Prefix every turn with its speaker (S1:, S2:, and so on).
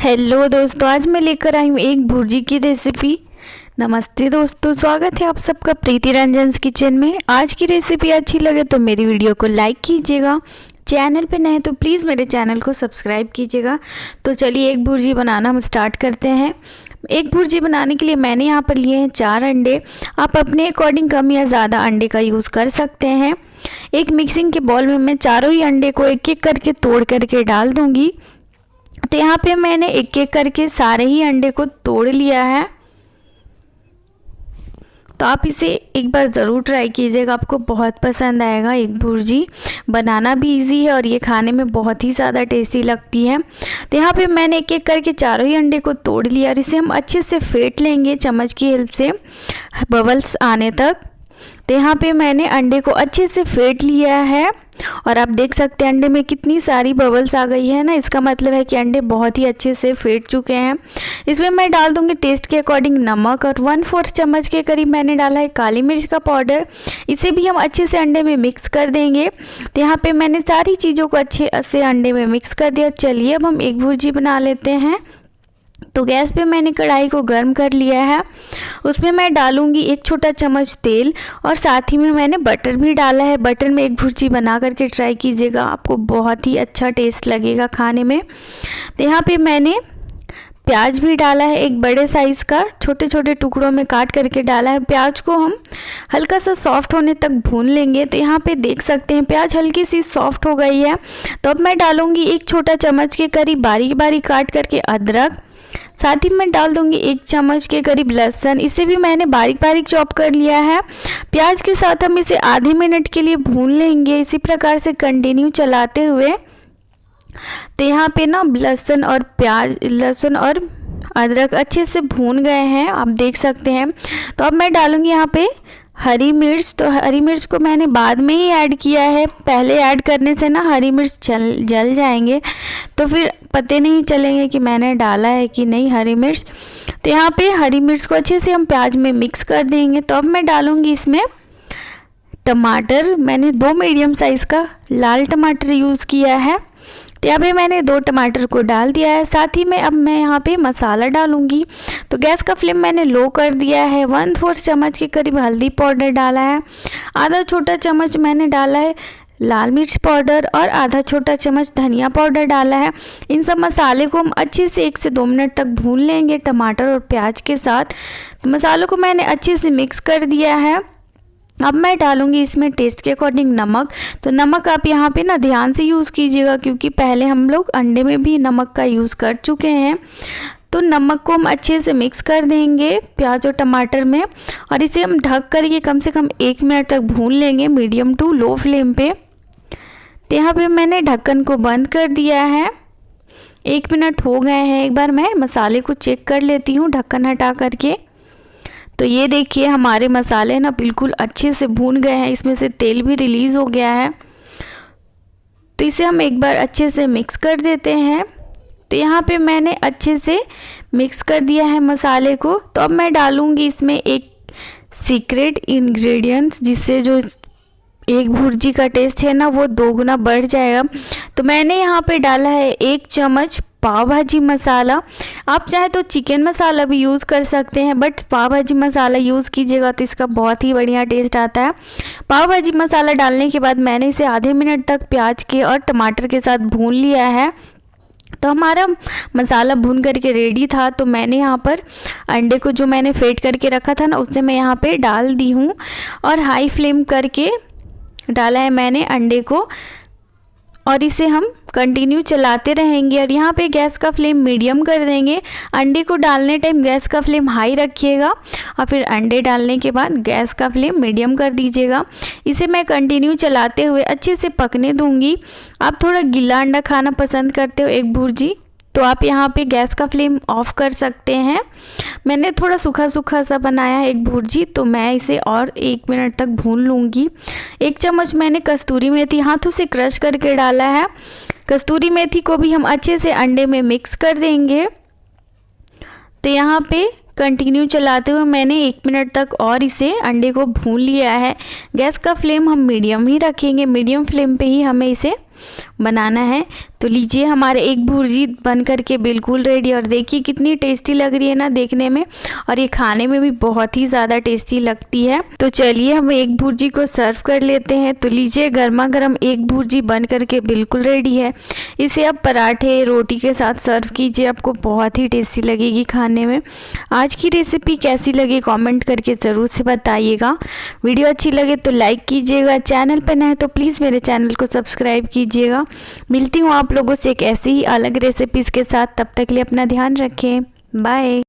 S1: Hello दोस्तों, आज मैं लेकर आई हूँ एक भुर्जी की रेसिपी। नमस्ते दोस्तों, स्वागत है आप सबका प्रीति रंजन्स किचन में। आज की रेसिपी अच्छी लगे तो मेरी वीडियो को लाइक कीजिएगा, चैनल पे नए तो प्लीज़ मेरे चैनल को सब्सक्राइब कीजिएगा। तो चलिए एक भुर्जी बनाना हम स्टार्ट करते हैं। एक भुर्जी बनाने के लिए मैंने यहाँ पर लिए हैं 4 अंडे। आप अपने अकॉर्डिंग कम या ज़्यादा अंडे का यूज़ कर सकते हैं। एक मिक्सिंग के बॉल में मैं चारों ही अंडे को एक एक करके तोड़ करके डाल दूँगी। तो यहाँ पे मैंने एक एक करके सारे ही अंडे को तोड़ लिया है। तो आप इसे एक बार ज़रूर ट्राई कीजिएगा, आपको बहुत पसंद आएगा। एक भुर्जी बनाना भी इजी है और ये खाने में बहुत ही ज़्यादा टेस्टी लगती है। तो यहाँ पे मैंने एक एक करके चारों ही अंडे को तोड़ लिया और इसे हम अच्छे से फेंट लेंगे चम्मच की हेल्प से, बबल्स आने तक। तो यहाँ पे मैंने अंडे को अच्छे से फेंट लिया है और आप देख सकते हैं अंडे में कितनी सारी बबल्स आ गई है ना। इसका मतलब है कि अंडे बहुत ही अच्छे से फेंट चुके हैं। इसमें मैं डाल दूंगी टेस्ट के अकॉर्डिंग नमक और 1/4 चम्मच के करीब मैंने डाला है काली मिर्च का पाउडर। इसे भी हम अच्छे से अंडे में मिक्स कर देंगे। तो यहाँ पे मैंने सारी चीज़ों को अच्छे से अंडे में मिक्स कर दिया। चलिए अब हम एक भुर्जी बना लेते हैं। तो गैस पे मैंने कढ़ाई को गर्म कर लिया है। उसमें मैं डालूंगी 1 छोटा चम्मच तेल और साथ ही में मैंने बटर भी डाला है। बटर में एक भुर्जी बना करके ट्राई कीजिएगा, आपको बहुत ही अच्छा टेस्ट लगेगा खाने में। तो यहाँ पे मैंने प्याज भी डाला है, एक बड़े साइज़ का छोटे छोटे टुकड़ों में काट करके डाला है। प्याज को हम हल्का सा सॉफ्ट होने तक भून लेंगे। तो यहाँ पे देख सकते हैं प्याज हल्की सी सॉफ्ट हो गई है। तो अब मैं डालूंगी 1 छोटा चम्मच के करीब बारीक बारीक काट करके अदरक। साथ ही मैं डाल दूंगी 1 चम्मच के करीब लहसुन, इसे भी मैंने बारीक बारीक चॉप कर लिया है। प्याज के साथ हम इसे आधे मिनट के लिए भून लेंगे, इसी प्रकार से कंटिन्यू चलाते हुए। तो यहाँ पे ना लहसुन और अदरक अच्छे से भून गए हैं, आप देख सकते हैं। तो अब मैं डालूंगी यहाँ पे हरी मिर्च। तो हरी मिर्च को मैंने बाद में ही ऐड किया है, पहले ऐड करने से ना हरी मिर्च जल जाएंगे, तो फिर पते नहीं चलेंगे कि मैंने डाला है कि नहीं हरी मिर्च। तो यहाँ पे हरी मिर्च को अच्छे से हम प्याज में मिक्स कर देंगे। तो अब मैं डालूँगी इसमें टमाटर। मैंने 2 मीडियम साइज़ का लाल टमाटर यूज़ किया है। तो यहाँ पे मैंने 2 टमाटर को डाल दिया है। साथ ही में अब मैं यहाँ पे मसाला डालूंगी। तो गैस का फ्लेम मैंने लो कर दिया है। 1/4 चम्मच के करीब हल्दी पाउडर डाला है, आधा छोटा चम्मच मैंने डाला है लाल मिर्च पाउडर और आधा छोटा चम्मच धनिया पाउडर डाला है। इन सब मसाले को हम अच्छे से 1 से 2 मिनट तक भून लेंगे टमाटर और प्याज के साथ। तो मसालों को मैंने अच्छे से मिक्स कर दिया है। अब मैं डालूंगी इसमें टेस्ट के अकॉर्डिंग नमक। तो नमक आप यहाँ पे ना ध्यान से यूज़ कीजिएगा, क्योंकि पहले हम लोग अंडे में भी नमक का यूज़ कर चुके हैं। तो नमक को हम अच्छे से मिक्स कर देंगे प्याज और टमाटर में और इसे हम ढक करके कम से कम 1 मिनट तक भून लेंगे मीडियम टू लो फ्लेम पे। तो यहाँ पे मैंने ढक्कन को बंद कर दिया है। 1 मिनट हो गए हैं। एक बार मैं मसाले को चेक कर लेती हूँ ढक्कन हटा करके। तो ये देखिए हमारे मसाले ना बिल्कुल अच्छे से भून गए हैं, इसमें से तेल भी रिलीज़ हो गया है। तो इसे हम एक बार अच्छे से मिक्स कर देते हैं। तो यहाँ पे मैंने अच्छे से मिक्स कर दिया है मसाले को। तो अब मैं डालूँगी इसमें एक सीक्रेट इंग्रेडिएंट्स, जिससे जो एक भुर्जी का टेस्ट है ना वो 2 गुना बढ़ जाएगा। तो मैंने यहाँ पे डाला है 1 चम्मच पाव भाजी मसाला। आप चाहे तो चिकन मसाला भी यूज़ कर सकते हैं, बट पाव भाजी मसाला यूज़ कीजिएगा तो इसका बहुत ही बढ़िया टेस्ट आता है। पाव भाजी मसाला डालने के बाद मैंने इसे आधे मिनट तक प्याज के और टमाटर के साथ भून लिया है। तो हमारा मसाला भून करके रेडी था। तो मैंने यहाँ पर अंडे को जो मैंने फेंट करके रखा था ना उसे मैं यहाँ पे डाल दी हूँ और हाई फ्लेम करके डाला है मैंने अंडे को और इसे हम कंटिन्यू चलाते रहेंगे। और यहाँ पे गैस का फ्लेम मीडियम कर देंगे। अंडे को डालने टाइम गैस का फ्लेम हाई रखिएगा और फिर अंडे डालने के बाद गैस का फ्लेम मीडियम कर दीजिएगा। इसे मैं कंटिन्यू चलाते हुए अच्छे से पकने दूंगी। आप थोड़ा गीला अंडा खाना पसंद करते हो एक भुर्जी, तो आप यहाँ पे गैस का फ्लेम ऑफ कर सकते हैं। मैंने थोड़ा सूखा सूखा सा बनाया है एक भुर्जी, तो मैं इसे और 1 मिनट तक भून लूँगी। 1 चम्मच मैंने कस्तूरी मेथी हाथों से क्रश करके डाला है। कस्तूरी मेथी को भी हम अच्छे से अंडे में मिक्स कर देंगे। तो यहाँ पे कंटिन्यू चलाते हुए मैंने 1 मिनट तक और इसे अंडे को भून लिया है। गैस का फ्लेम हम मीडियम ही रखेंगे, मीडियम फ्लेम पे ही हमें इसे बनाना है। तो लीजिए हमारे एग भुर्जी बन करके बिल्कुल रेडी, और देखिए कितनी टेस्टी लग रही है ना देखने में, और ये खाने में भी बहुत ही ज़्यादा टेस्टी लगती है। तो चलिए हम एग भुर्जी को सर्व कर लेते हैं। तो लीजिए गर्मा गर्म एग भुर्जी बन करके बिल्कुल रेडी है। इसे आप पराठे रोटी के साथ सर्व कीजिए, आपको बहुत ही टेस्टी लगेगी खाने में। आज की रेसिपी कैसी लगी कमेंट करके ज़रूर से बताइएगा। वीडियो अच्छी लगे तो लाइक कीजिएगा, चैनल पर नए हैं तो प्लीज़ मेरे चैनल को सब्सक्राइब कीजिएगा। मिलती हूँ आप लोगों से एक ऐसी ही अलग रेसिपीज़ के साथ, तब तक के लिए अपना ध्यान रखें। बाय।